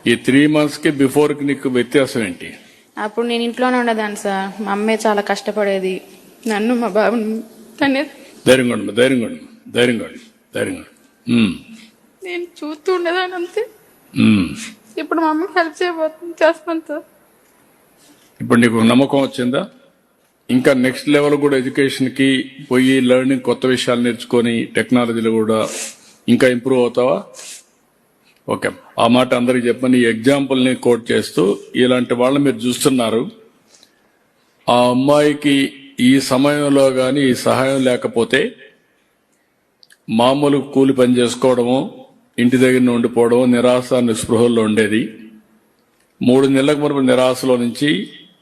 ఈ 3 months కి before కి నీకు వ్యత్యాసం ఏంటి? అప్పుడు నేను ఇంట్లోనే ఉండేదాన్ని సార్. మా అమ్మే చాలా కష్టపడేది, నన్ను మా బాబుని అనేది. ధైర్యంగా నేను చూస్తూ ఉండేదాన్ని అంతే. ఇప్పుడు మా అమ్మకి హెల్ప్ చేస్తాను సార్. ఇప్పుడు నీకు నమ్మకం వచ్చిందా? ఇంకా నెక్స్ట్ లెవెల్ కూడా ఎడ్యుకేషన్ కి పోయి లెర్నింగ్, కొత్త విషయాలు నేర్చుకొని టెక్నాలజీలో కూడా ఇంకా ఇంప్రూవ్ అవుతావా? ఓకే, ఆ మాట అందరికి చెప్పని ఈ ఎగ్జాంపుల్ ని కోట్ చేస్తూ, ఇలాంటి వాళ్ళని మీరు చూస్తున్నారు. ఆ అమ్మాయికి ఈ సమయంలో గాని ఈ సహాయం లేకపోతే మామూలు కూలి పని చేసుకోవడము, ఇంటి దగ్గర ఉండిపోవడం, నిరాశ నిస్పృహల్లో ఉండేది. 3 నెలలకు మునుపు నిరాశలో నుంచి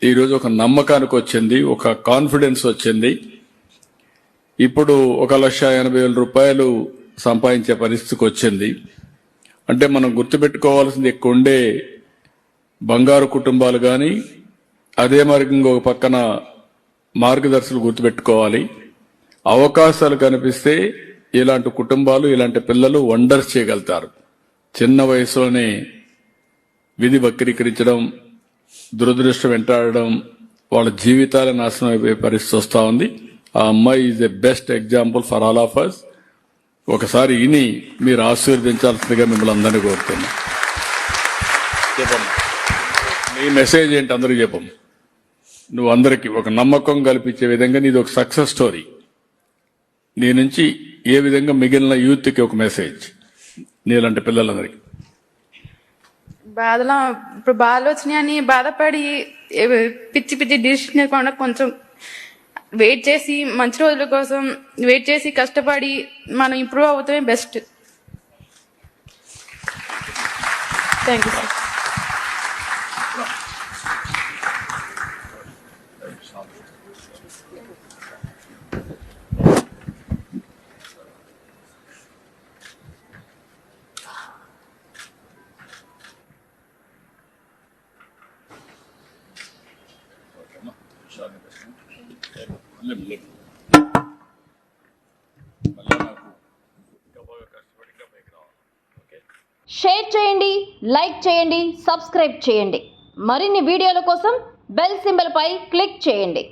ఈరోజు ఒక నమ్మకానికి వచ్చింది, ఒక కాన్ఫిడెన్స్ వచ్చింది. ఇప్పుడు 1,80,000 రూపాయలు సంపాదించే పరిస్థితికి వచ్చింది. అంటే మనం గుర్తుపెట్టుకోవాల్సింది, ఎక్కువ ఉండే బంగారు కుటుంబాలు కానీ, అదే మరి ఇంకొక పక్కన మార్గదర్శకులు గుర్తుపెట్టుకోవాలి. అవకాశాలు కనిపిస్తే ఇలాంటి కుటుంబాలు, ఇలాంటి పిల్లలు వండర్స్ చేయగలుగుతారు. చిన్న వయసులోనే విధి వక్రీకరించడం, దురదృష్టం వెంటాడడం, వాళ్ళ జీవితాల నాశనం అయిపోయే పరిస్థితి వస్తూ ఉంది. ఆ అమ్మాయి is a best example for all of us. ఒకసారి ఇని మీరు ఆశీర్వదించాల్సిందిగా మిమ్మల్ని అందరినీ కోరుతున్నా. చెప్పమ్మా, నీ మెసేజ్ ఏంటి అందరూ చెప్పము. నువ్వు అందరికీ ఒక నమ్మకం కల్పించే విధంగా నీది ఒక సక్సెస్ స్టోరీ. నీ నుంచి ఏ విధంగా మిగిలిన యూత్కి ఒక మెసేజ్, నీలాంటి పిల్లలందరికీ. బాధలో ఇప్పుడు బాధలు వచ్చినాయని బాధపడి పిచ్చి పిచ్చి డిసిషన్ లేకుండా కొంచెం వెయిట్ చేసి, మంచి రోజుల కోసం వెయిట్ చేసి కష్టపడి మనం ఇంప్రూవ్ అవుతామే best. Thank you sir. Share చేయండి, లైక్ చేయండి, సబ్స్క్రైబ్ చేయండి. మరిన్ని వీడియోల కోసం బెల్ సింబల్ పై క్లిక్ చేయండి.